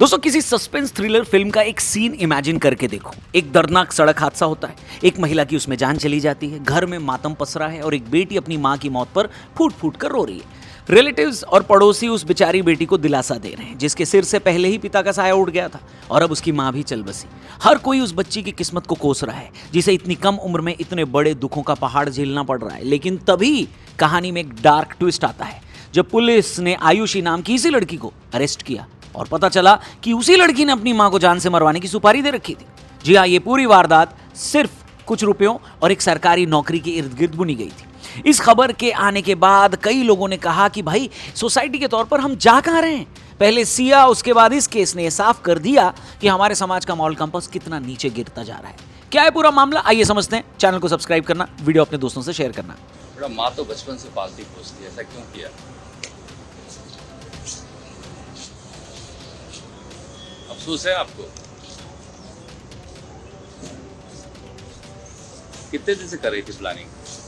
दोस्तों किसी suspense thriller film का एक सीन इमेजिन करके देखो। एक दर्दनाक सड़क हादसा होता है, एक महिला की उसमें जान चली जाती है, घर में मातम पसरा है और एक बेटी अपनी मां की मौत पर फूट फूट कर रो रही है। रिलेटिव्स और पड़ोसी उस बेचारी बेटी को दिलासा दे रहे हैं जिसके सिर से पहले ही पिता का साया उड़ गया था और अब उसकी मां भी चल बसी। हर कोई उस बच्ची की किस्मत को कोस रहा है जिसे इतनी कम उम्र में इतने बड़े दुखों का पहाड़ झेलना पड़ रहा है। लेकिन तभी कहानी में एक डार्क ट्विस्ट आता है जब पुलिस ने आयुषी नाम की इसी लड़की को अरेस्ट किया और पता चला कि उसी लड़की ने अपनी मां को जान से मरवाने की सुपारी दे रखी थी। जी हाँ, ये पूरी वारदात सिर्फ कुछ रुपयों और एक सरकारी नौकरी के इर्द गिर्द बुनी गई थी। इस खबर के आने के बाद कई लोगों ने कहा कि भाई सोसाइटी के तौर पर हम जा कहां रहे हैं। पहले सिया, उसके बाद इस केस ने साफ कर दिया कि हमारे समाज का मॉरल कंपास कितना नीचे गिरता जा रहा है। क्या है पूरा मामला, आइए समझते हैं। चैनल को सब्सक्राइब करना, वीडियो अपने दोस्तों से शेयर करना। माँ तो बचपन से पालती पोसती है, ऐसा क्यों किया? अफसोस है आपको? कितने दिन से कर रही थी प्लानिंग?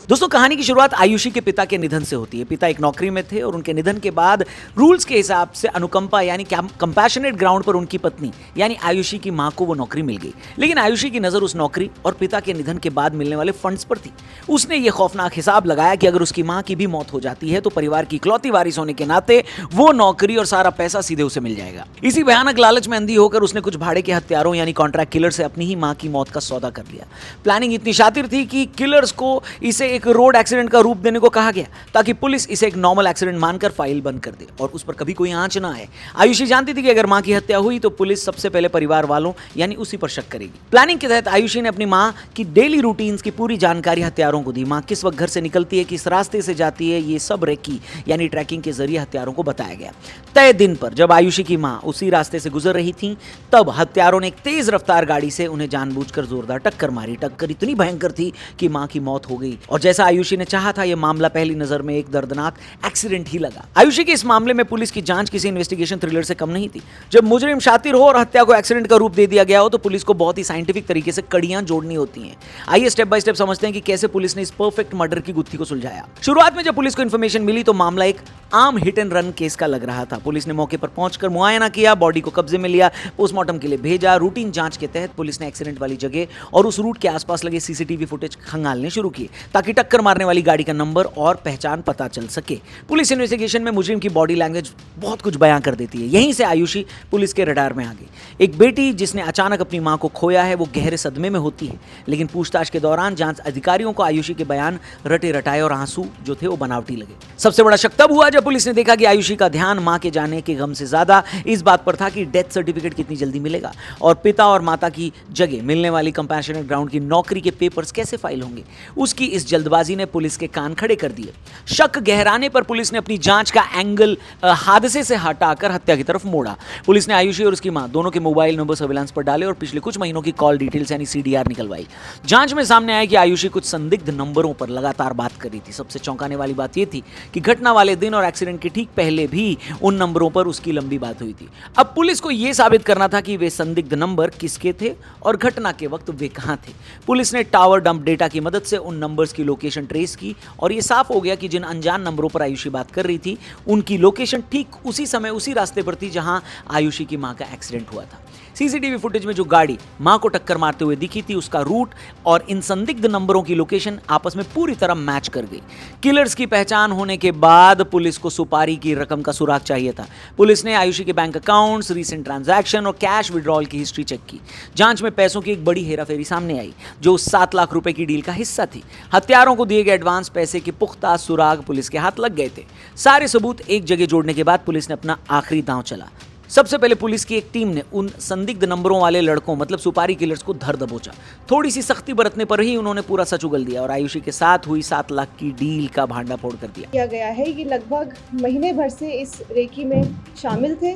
दोस्तों कहानी की शुरुआत आयुषी के पिता के निधन से होती है। पिता एक नौकरी में थे और उनके निधन के बाद रूल्स के हिसाब से अनुकंपा यानी कंपैशनेट ग्राउंड पर उनकी पत्नी यानी आयुषी की मां को वो नौकरी मिल गई। लेकिन आयुषी की नजर उस नौकरी और पिता के निधन के बाद मिलने वाले फंड्स पर थी। उसने ये खौफनाक हिसाब लगाया कि अगर उसकी मां की भी मौत हो जाती है तो परिवार की इकलौती वारिस होने के नाते वो नौकरी और सारा पैसा सीधे उसे मिल जाएगा। इसी भयानक लालच में अंधी होकर उसने कुछ भाड़े के हत्यारों यानी कॉन्ट्रैक्ट किलर से अपनी ही मां की मौत का सौदा कर लिया। प्लानिंग इतनी शातिर थी कि किलर्स को इसे एक रोड एक्सीडेंट का रूप देने को कहा गया ताकि पुलिस इसे एक नॉर्मल एक्सीडेंट मानकर फाइल बंद कर दे और उस पर कभी कोई आंच ना आए। आयुषी जानती थी कि अगर मां की हत्या हुई तो पुलिस सबसे पहले परिवार वालों यानी उसी पर शक करेगी। प्लानिंग के तहत आयुषी ने अपनी मां की डेली रूटीन्स की पूरी जानकारी हत्यारों को दी। मां किस वक्त घर से निकलती है, किस रास्ते से जाती है, ये सब रेकी यानी ट्रैकिंग के जरिए हत्यारों को बताया गया। तय दिन पर जब आयुषी की मां उसी रास्ते से गुजर रही थी तब हत्यारों ने एक तेज रफ्तार गाड़ी से उन्हें जानबूझकर जोरदार टक्कर मारी। टक्कर इतनी भयंकर थी कि मां की मौत हो गई और जैसा आयुषी ने चाहा था यह मामला पहली नजर में एक दर्दनाक एक्सीडेंट ही लगा। आयुषी के इस मामले में पुलिस की जांच किसी इन्वेस्टिगेशन थ्रिलर से कम नहीं थी। जब मुजरिम शातिर हो और हत्या को एक्सीडेंट का रूप दे दिया गया हो तो पुलिस को बहुत ही साइंटिफिक तरीके से कड़ियां जोड़नी होती हैं। आइए स्टेप बाय स्टेप समझते हैं कि कैसे पुलिस ने इस परफेक्ट मर्डर की गुत्थी को सुलझाया। शुरुआत में जब पुलिस को इंफॉर्मेशन मिली तो मामला एक आम हिट एंड रन केस का लग रहा था। पुलिस ने मौके पर पहुंचकर मुआयना किया, बॉडी को कब्जे में लिया, पोस्टमार्टम के लिए भेजा। रूटीन जांच के तहत पुलिस ने एक्सीडेंट वाली जगह और उस रूट के आसपास लगे सीसीटीवी फुटेज खंगालने शुरू किए ताकि टक्कर मारने वाली गाड़ी का नंबर और पहचान पता चल सके। पुलिस इन्वेस्टिगेशन में मुजरिम की बॉडी लैंग्वेज बहुत कुछ बयां कर देती है। यहीं से आयुषी पुलिस के रडार में आ गई। एक बेटी जिसने अचानक अपनी मां को खोया है वो गहरे सदमे में होती है। लेकिन पूछताछ के दौरान जांच अधिकारियों को आयुषी के बयान रटे रटाए और आंसू जो थे वो बनावटी लगे। सबसे बड़ा शक तब हुआ जब पुलिस ने देखा कि आयुषी का ध्यान मां के जाने के गम से ज्यादा इस बात पर था कि डेथ सर्टिफिकेट कितनी जल्दी मिलेगा और पिता और माता की जगह मिलने वाली कंपैशनेट ग्राउंड की नौकरी के पेपर्स कैसे फाइल होंगे। उसकी इस जल्दबाजी ने पुलिस के कान खड़े कर दिए। शक गहराने पर पुलिस ने अपनी जांच का एंगल हादसे से हटाकर हत्या की तरफ मोड़ा। पुलिस ने आयुषी और उसकी मां दोनों के मोबाइल नंबर सर्विलांस पर डाले और पिछले कुछ महीनों की कॉल डिटेल्स यानी सीडीआर निकलवाई। जांच में सामने आया कि आयुषी कुछ संदिग्ध नंबरों पर लगातार बात कर रही थी। सबसे चौंकाने वाली बात यह थी कि घटना वाले दिन और एक्सीडेंट के ठीक पहले भी उन नंबरों पर उसकी लंबी बात हुई थी। अब पुलिस को यह साबित करना था कि वे संदिग्ध नंबर किसके थे और घटना के वक्त वे कहां थे। पुलिस ने टावर डंप डेटा की मदद से उन नंबर्स की लोकेशन ट्रेस की और यह साफ हो गया कि जिन अनजान नंबरों पर आयुषी बात कर रही थी उनकी लोकेशन ठीक उसी समय उसी रास्ते पर थी जहां आयुषी की मां का एक्सीडेंट हुआ था। सीसीटीवी फुटेज में जो गाड़ी मां को टक्कर मारते हुए दिखी थी उसका रूट और इन संदिग्ध नंबरों की लोकेशन आपस में पूरी तरह मैच कर गई। किलर्स की पहचान होने के बाद पुलिस को सुपारी की रकम का सुराग चाहिए था। पुलिस ने आयुषी के बैंक अकाउंट्स, रीसेंट ट्रांजैक्शन और कैश विड्रॉल की हिस्ट्री चेक की। जांच में पैसों की एक बड़ी हेराफेरी सामने आई जो 7 लाख रुपए की डील का हिस्सा थी। हत्यारों को दिए गए एडवांस पैसे के पुख्ता सुराग पुलिस के हाथ लग गए थे। सारे सबूत एक जगह जोड़ने के बाद पुलिस ने अपना आखिरी दांव चला। सबसे पहले पुलिस की एक टीम ने उन संदिग्ध नंबरों वाले लड़कों मतलब सुपारी किलर्स को धर दबोचा। थोड़ी सी सख्ती बरतने पर ही उन्होंने पूरा सच उगल दिया और आयुषी के साथ हुई 7 लाख की डील का भांडाफोड़ कर दिया। किया गया है कि लगभग महीने भर से इस रेकी में शामिल थे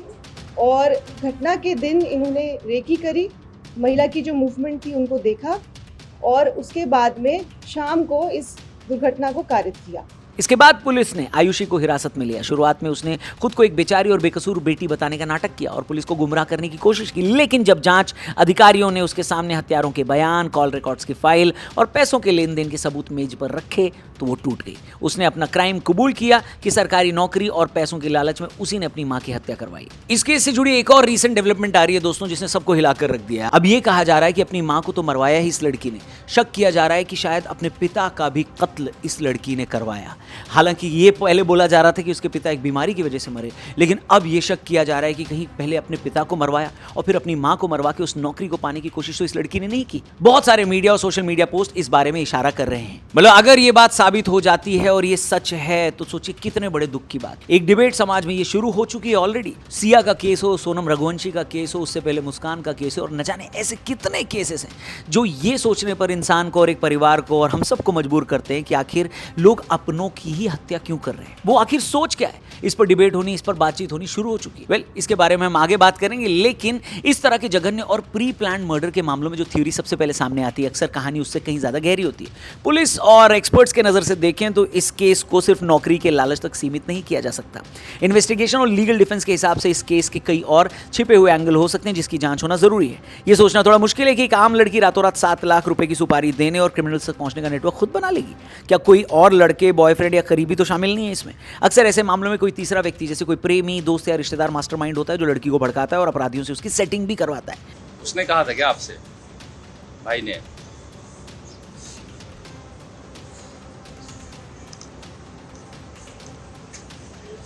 और घटना के दिन इन्होंने रेकी करी, महिला की जो मूवमेंट थी उनको देखा और उसके बाद में शाम को इस दुर्घटना को कारित किया। इसके बाद पुलिस ने आयुषी को हिरासत में लिया। शुरुआत में उसने खुद को एक बेचारी और बेकसूर बेटी बताने का नाटक किया और पुलिस को गुमराह करने की कोशिश की। लेकिन जब जांच अधिकारियों ने उसके सामने हत्यारों के बयान, कॉल रिकॉर्ड्स की फाइल और पैसों के लेन देन के सबूत मेज पर रखे तो वो टूट गई। उसने अपना क्राइम कबूल किया कि सरकारी नौकरी और पैसों के लालच में उसी ने अपनी मां की हत्या करवाई। इस केस से जुड़ी एक और रीसेंट डेवलपमेंट आ रही है दोस्तों, जिसने सबको हिलाकर रख दिया है। अब ये कहा जा रहा है कि अपनी मां को तो मरवाया ही इस लड़की ने, शक किया जा रहा है कि शायद अपने पिता का भी कत्ल इस लड़की ने करवाया। हालांकि ये पहले बोला जा रहा था कि उसके पिता एक बीमारी की वजह से मरे, लेकिन अब ये शक किया जा रहा है कि कहीं पहले अपने पिता को मरवाया और फिर अपनी मां को मरवा के उस नौकरी को पाने की कोशिश तो इस लड़की ने नहीं की। बहुत सारे मीडिया और सोशल मीडिया पोस्ट इस बारे में इशारा कर रहे हैं। मतलब अगर ये बात साबित हो जाती है और ये सच है तो सोचिए कितने बड़े दुख की बात। एक डिबेट समाज में ये शुरू हो चुकी है ऑलरेडी। सिया का केस हो, सोनम रघुवंशी का केस हो, उससे पहले मुस्कान का केस हो, और न जाने ऐसे कितने केसेस हैं जो ये सोचने पर इंसान को और एक परिवार को और हम सबको मजबूर करते हैं कि आखिर लोग अपनों की ही हत्या क्यों कर रहे हैं। वो आखिर सोच क्या है, इस पर डिबेट होनी, इस पर बातचीत होनी शुरू हो चुकी है। वेल, इसके बारे में हम आगे बात करेंगे, लेकिन इस तरह के जघन्य और प्री प्लान मर्डर के मामलों में जो थ्योरी सबसे पहले सामने आती है, अक्सर कहानी उससे कहीं ज्यादा गहरी होती है। पुलिस और एक्सपर्ट्स के नजर से देखें तो इस केस को सिर्फ नौकरी के लालच तक सीमित नहीं किया जा सकता। इन्वेस्टिगेशन और लीगल डिफेंस के हिसाब से इस केस के कई और छिपे हुए एंगल हो सकते हैं जिसकी जांच होना जरूरी है। यह सोचना थोड़ा मुश्किल है कि एक आम लड़की रातों रात 7 लाख रुपए की सुपारी देने और क्रिमिनल्स तक पहुंचने का नेटवर्क खुद बना लेगी। क्या कोई और लड़के, बॉयफ्रेंड या करीबी तो शामिल नहीं है इसमें? अक्सर ऐसे मामलों में कोई तीसरा व्यक्ति, जैसे कोई प्रेमी, दोस्त या रिश्तेदार मास्टरमाइंड होता है जो लड़की को भड़काता है और अपराधियों से उसकी सेटिंग भी करवाता है। उसने कहा था क्या आपसे, भाई ने?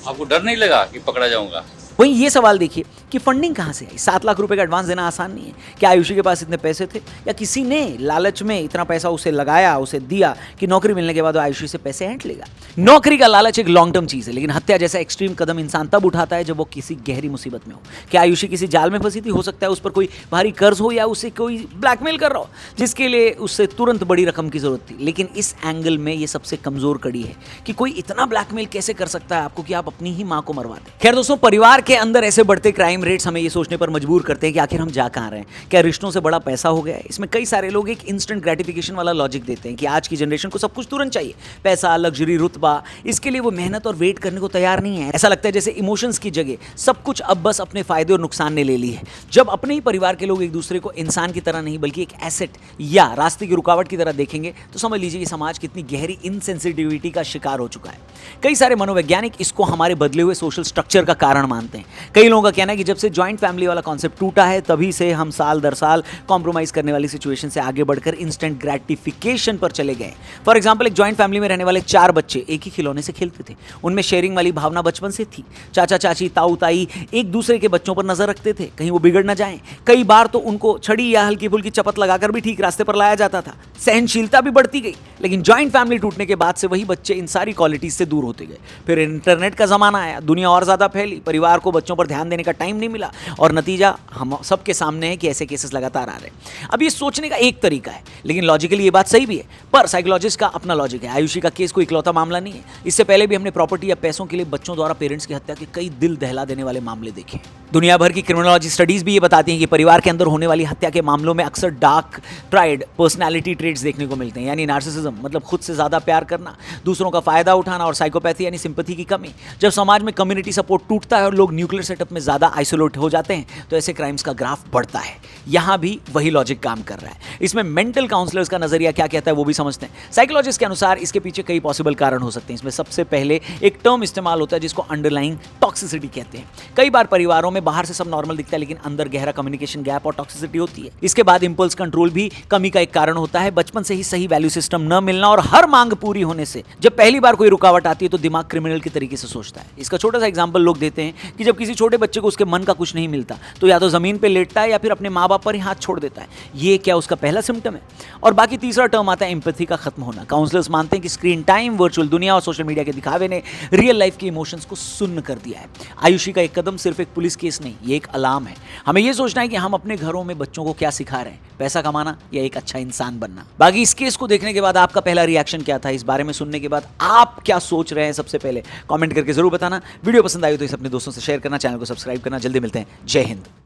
आपको डर नहीं लगा कि पकड़ा जाऊंगा? वहीं ये सवाल देखिए कि फंडिंग कहां से आई। 7 लाख रुपए का एडवांस देना आसान नहीं है। क्या आयुषी के पास इतने पैसे थे या किसी ने लालच में इतना पैसा उसे लगाया, उसे दिया कि नौकरी मिलने के बाद वो आयुषी से पैसे ऐंठ लेगा? नौकरी का लालच एक लॉन्ग टर्म चीज है, लेकिन हत्या जैसा एक्सट्रीम कदम इंसान तब उठाता है जब वो किसी गहरी मुसीबत में हो। क्या आयुषी किसी जाल में फंसी थी? हो सकता है उस पर कोई भारी कर्ज हो या उसे कोई ब्लैकमेल कर रहा हो जिसके लिए उससे तुरंत बड़ी रकम की जरूरत थी। लेकिन इस एंगल में ये सबसे कमजोर कड़ी है कि कोई इतना ब्लैकमेल कैसे कर सकता है आपको कि आप अपनी ही मां को मरवा दें। खैर दोस्तों, परिवार के अंदर ऐसे बढ़ते क्राइम रेट्स हमें ये सोचने पर मजबूर करते हैं कि आखिर हम जा कहां रहे हैं। क्या रिश्तों से बड़ा पैसा हो गया है? इसमें कई सारे लोग एक इंस्टेंट ग्रेटिफिकेशन वाला लॉजिक देते हैं कि आज की जनरेशन को सब कुछ तुरंत चाहिए, पैसा, लग्जरी, रुतबा। इसके लिए वो मेहनत और वेट करने को तैयार नहीं है। ऐसा लगता है जैसे इमोशंस की जगह सब कुछ अब बस अपने फायदे और नुकसान ने ले ली है। जब अपने ही परिवार के लोग एक दूसरे को इंसान की तरह नहीं बल्कि एक एसेट या रास्ते की रुकावट की तरह देखेंगे तो समझ लीजिए कि समाज कितनी गहरी इनसेंसिटिविटी का शिकार हो चुका है। कई सारे मनोवैज्ञानिक इसको हमारे बदले हुए सोशल स्ट्रक्चर का कारण मानते हैं। कई लोगों का कहना है कि जब से जॉइंट फैमिली वाला कॉन्सेप्ट टूटा है तभी से हम साल दर साल कॉम्प्रोमाइज करने वाली सिचुएशन से आगे बढ़कर इंस्टेंट ग्रेटिफिकेशन पर चले गए। फॉर एग्जांपल, एक जॉइंट फैमिली में रहने वाले 4 बच्चे एक ही खिलौने से खेलते थे। उनमें शेयरिंग वाली भावना बचपन से थी। चाचा चाची, ताऊ ताई एक दूसरे के बच्चों पर नजर रखते थे कहीं वो बिगड़ ना जाएं। कई बार तो उनको छड़ी या हल्की फुल्की चपत लगाकर भी ठीक रास्ते पर लाया जाता था। सहनशीलता भी बढ़ती गई। लेकिन जॉइंट फैमिली टूटने के बाद से वही बच्चे इन सारी क्वालिटीज से दूर होते गए। फिर इंटरनेट का जमाना आया, दुनिया और ज्यादा फैली, परिवार को बच्चों पर ध्यान देने का टाइम नहीं मिला और नतीजा हम सबके सामने है कि ऐसे केसेस लगातार आ रहे हैं। अब ये सोचने का एक तरीका है, लेकिन लॉजिकली ये बात सही भी है, पर साइकोलॉजिस्ट का अपना लॉजिक है। आयुषी का केस कोई इकलौता मामला नहीं है। इससे पहले भी हमने प्रॉपर्टी या पैसों के लिए बच्चों द्वारा पेरेंट्स की हत्या के कई दिल दहला देने वाले मामले देखे। दुनिया भर की क्रिमिनोलॉजी स्टडीज भी ये बताती हैं कि परिवार के अंदर होने वाली हत्या के मामलों में अक्सर डार्क ट्राइड पर्सनैलिटी ट्रेट्स देखने को मिलते हैं, यानी नार्सिसिज्म मतलब खुद से ज्यादा प्यार करना, दूसरों का फायदा उठाना, और साइकोपैथी यानी सिंपैथी की कमी। जब समाज में कम्युनिटी सपोर्ट टूटता है और लोग न्यूक्लियर सेटअप में ज्यादा आइसोलेट हो जाते हैं तो ऐसे क्राइम्स का ग्राफ बढ़ता है। यहां भी वही लॉजिक काम कर रहा है। इसमें मेंटल काउंसलर्स का नजरिया क्या कहता है वो भी समझते हैं। साइकोलॉजिस्ट के अनुसार इसके पीछे कई पॉसिबल कारण हो सकते हैं। इसमें सबसे पहले एक टर्म इस्तेमाल होता है जिसको अंडरलाइंग टॉक्सिसिटी कहते हैं। कई बार परिवारों में बाहर से सब नॉर्मल दिखता है लेकिन अंदर गहरा कम्युनिकेशन गैप और टॉक्सिसिटी होती है। इसके बाद इंपल्स कंट्रोल भी कमी का एक कारण होता है। बचपन से ही सही वैल्यू सिस्टम न मिलना और हर मांग पूरी होने से जब पहली बार कोई रुकावट आती है तो दिमाग क्रिमिनल के तरीके से सोचता है। इसका छोटा सा एग्जांपल लोग देते हैं कि जब किसी छोटे बच्चे को उसके मन का कुछ नहीं मिलता तो या तो जमीन पे लेटता है या फिर अपने माँ बाप पर ही हाथ छोड़ देता है। ये क्या उसका पहला सिम्टम है? और बाकी तीसरा टर्म आता है एम्पैथी का खत्म होना। काउंसलर्स मानते हैं कि स्क्रीन टाइम, वर्चुअल दुनिया और सोशल मीडिया के दिखावे ने रियल लाइफ के इमोशंस को सुन्न कर दिया है। आयुषी का एक कदम सिर्फ एक पुलिस केस नहीं, ये एक अलार्म है। हमें ये सोचना है कि हम अपने घरों में बच्चों को क्या सिखा रहे हैं, पैसा कमाना या एक अच्छा इंसान बनना। बाकी इस केस को देखने के बाद आपका पहला रिएक्शन क्या था? इस बारे में सुनने के बाद आप क्या सोच रहे हैं? सबसे पहले कमेंट करके जरूर बताना। वीडियो पसंद आई तो इसे अपने दोस्तों से शेयर करना, चैनल को सब्सक्राइब करना। जल्दी मिलते हैं। जय हिंद।